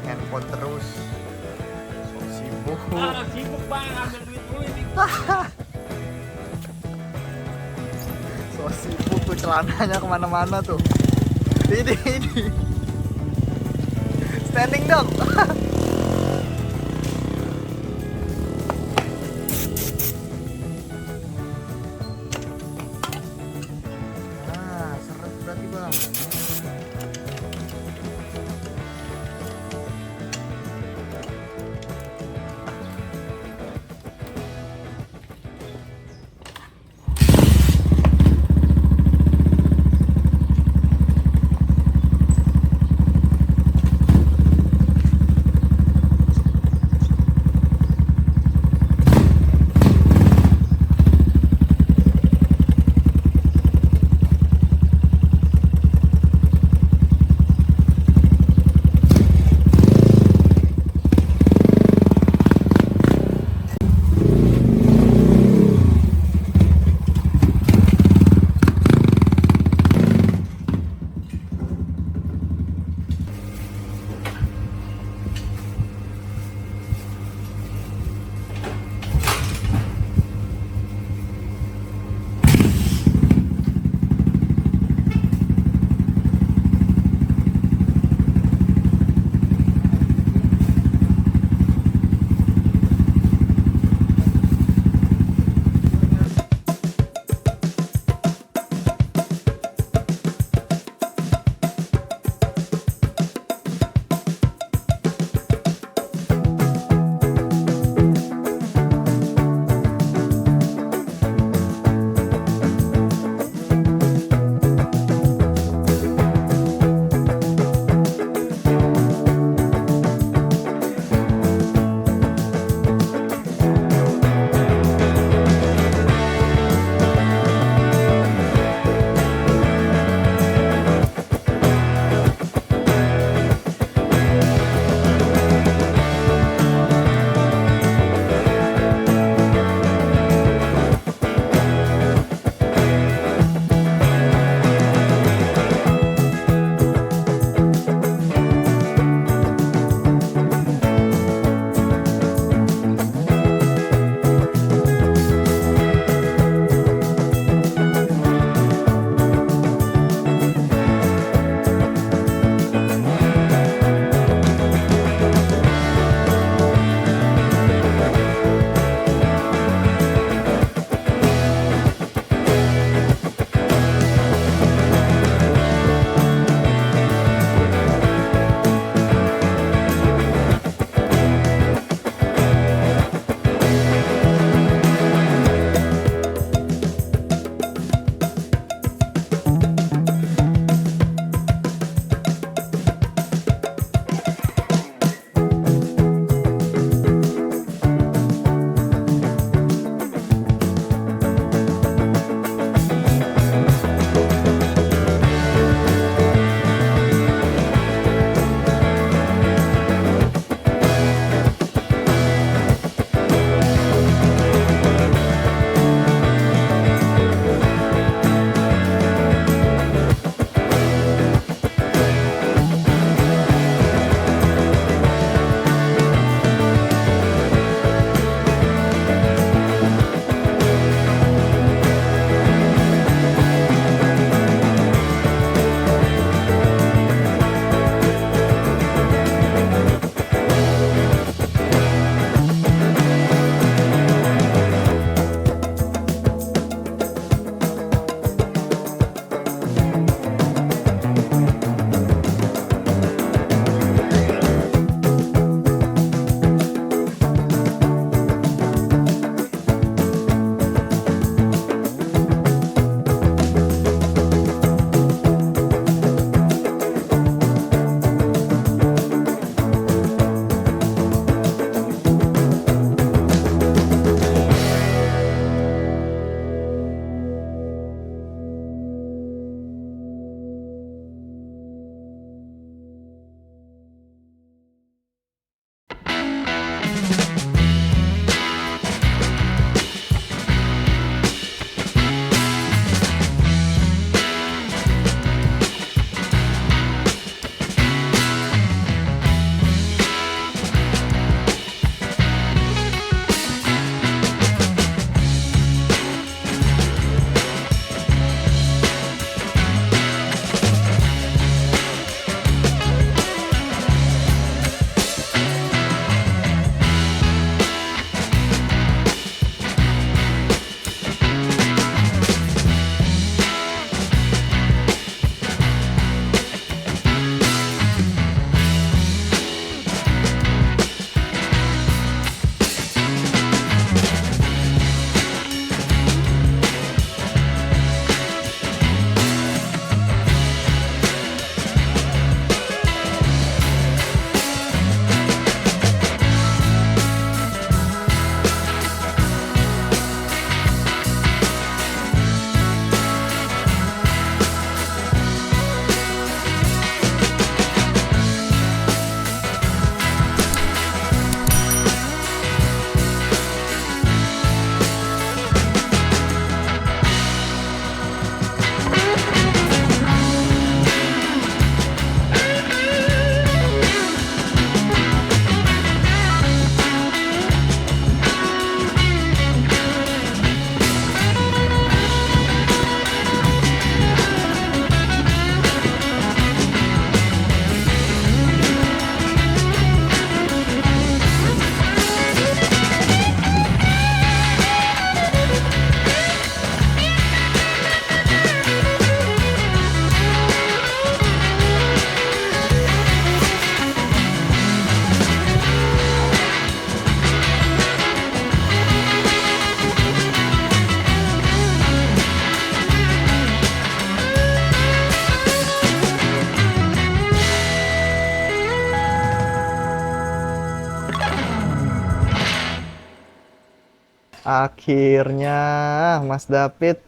handphone terus. So sibuk. Sibuk bang, ambil duit dulu ini. So sibuk tuh, celananya kemana-mana tuh. Ini. Standing dong. Nah, seret berarti bang. Akhirnya Mas David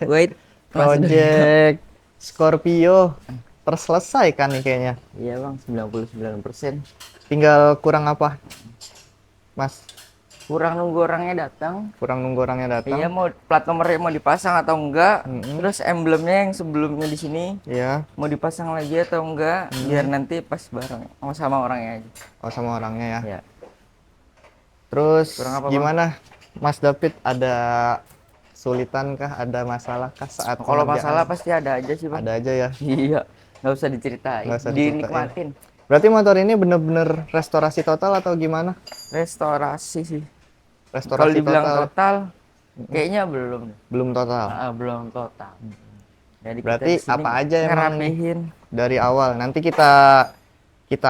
Wait, project Scorpio terselesaikan nih kayaknya. Iya bang, 99%. Tinggal kurang apa, Mas? Kurang nunggu orangnya datang. Kurang nunggu orangnya datang. Iya, mau plat nomornya mau dipasang atau enggak. Mm-mm. Terus emblemnya yang sebelumnya di sini Iya. mau dipasang lagi atau enggak, biar nanti pas bareng sama orangnya aja. Oh, sama orangnya ya. Ya. Terus Kurang apa, Bang? gimana, Mas David? Ada kesulitan kah? Ada masalah kah saat Kalau pengerjaan? masalah pasti ada aja sih bang. Ada aja ya. Iya, nggak usah diceritain, Nggak usah diceritain. dinikmatin. Berarti motor ini bener-bener restorasi total atau gimana? Restorasi sih. Kalau Restorasi dibilang total. total, kayaknya belum. Belum total. Belum total. Jadi kita Berarti di sini apa aja emang nih? ngerapihin. Dari awal. Nanti kita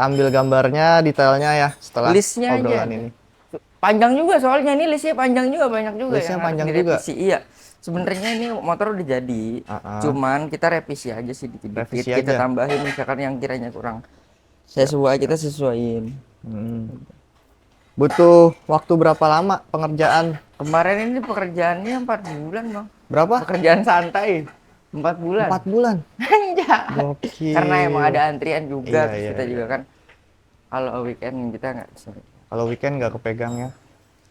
ambil gambarnya, detailnya ya setelah Listnya aja. obrolan ini. Panjang juga soalnya ini listnya panjang juga, banyak juga Listnya yang harus panjang direvisi. Iya. Sebenarnya ini motor udah jadi, cuman kita revisi aja sih dikit-dikit. Revisi Kita aja. tambahin misalkan yang kiranya kurang. Kita sesuaiin. Butuh waktu berapa lama pengerjaan? Kemarin ini pekerjaannya 4 bulan bang. Berapa? Pekerjaan santai 4 bulan. 4 bulan. Anjay. Gokil. Karena emang ada antrian juga, Iya, iya, kita iya. juga kan. Kalau weekend kita nggak bisa. Kalau weekend nggak kepegang ya.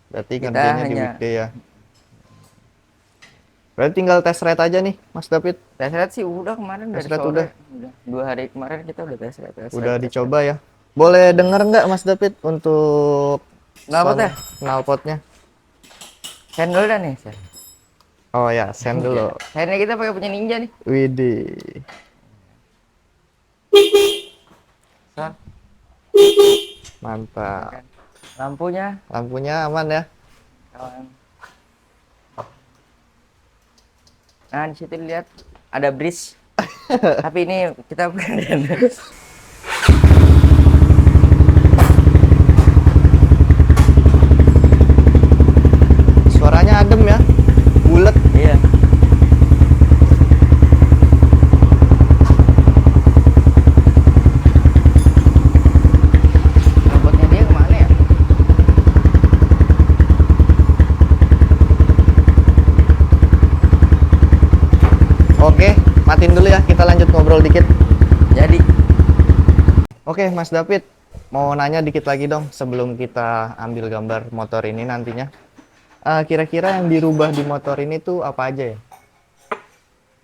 Berarti Kita kerjanya di hanya- weekday ya. Berarti tinggal test ride aja nih, Mas David. Tes ride sih udah kemarin Tes dari ride sore. udah? 2 hari kemarin kita udah tes ride. Udah dicoba ya. Boleh denger nggak, Mas David, untuk Knalpot ya? knalpotnya? Sendal dah nih. Oh ya, send dulu. Akhirnya kita pakai punya Ninja nih. Widih. Son. Mantap. Lampunya Lampunya aman ya? kawan. Nah, di situ lihat ada bridge. Tapi ini kita bukan. Suaranya adem ya? Bulet. Iya. Robotnya dia kemana ya? Oke, matiin dulu ya. Kita lanjut ngobrol dikit. Jadi Oke, Mas David. Mau nanya dikit lagi dong sebelum kita ambil gambar motor ini nantinya. Kira-kira yang dirubah di motor ini tuh apa aja ya?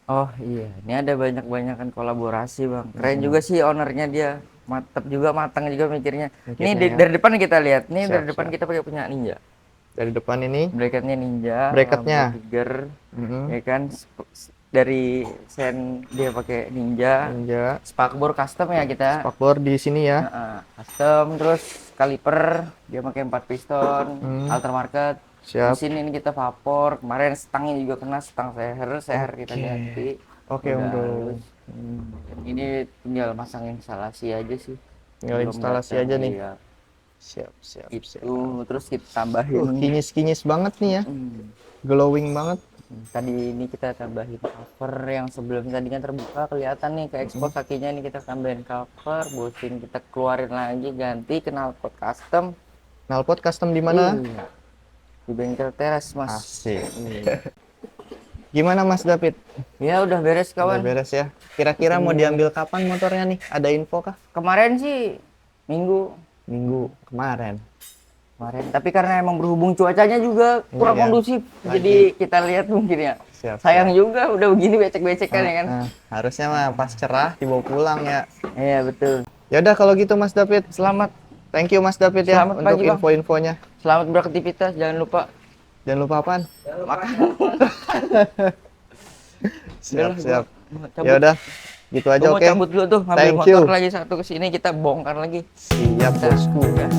oh iya, ini ada banyak-banyakan kolaborasi bang. Keren juga sih ownernya dia. Mantep juga, matang juga mikirnya. Ini Mikirnya ya. dari depan kita lihat. Nih Siap, dari depan siap. kita pakai punya Ninja. Dari depan ini. Bracketnya Ninja. Bracketnya. lampu trigger, Mhm. ya kan. Dari sen dia pakai Ninja. Ninja. Spakbor custom ya kita. Spakbor di sini ya. Custom, terus kaliper dia pakai 4 piston, aftermarket. Siap. Mesin ini kita vapor. Kemarin stangnya juga kena stang seher kita ganti. Oke, Om Udah Bro. halus. Ini tinggal masang instalasi aja sih. Tinggal Belum instalasi datang, aja nih. iya. Siap, siap, siap. Itu terus kita tambahin. Kinyis-kinyis banget nih ya. Hmm. Glowing banget. Tadi ini kita tambahin cover yang sebelumnya tadi kan terbuka kelihatan nih ke expose kakinya, ini kita tambahin cover, bushing kita keluarin lagi, ganti knalpot custom. Knalpot custom di mana? Iya. Di bengkel teras mas. Asik. Iya. Gimana Mas David? Ya udah beres Udah kawan. beres ya. Kira-kira mau diambil kapan motornya nih? Ada info kah? Kemarin sih minggu Minggu kemarin. tapi karena emang berhubung cuacanya juga kurang Iya. kondusif, jadi kita lihat mungkin ya. Siap. Sayang juga udah begini becek-becek kan ya kan. Harusnya mah pas cerah dibawa pulang ya. Iya betul. Ya udah kalau gitu Mas David. Selamat Thank you Mas David ya Selamat untuk pagi, Bang. info-infonya. selamat beraktivitas, jangan lupa Jangan lupa apaan? makan. Siap, siap. Cabut. Ya udah. Gitu aja Gua mau oke. cabut dulu tuh, ngambil Thank motor you. lagi satu ke sini, kita bongkar lagi. Siap Kita bosku. udah.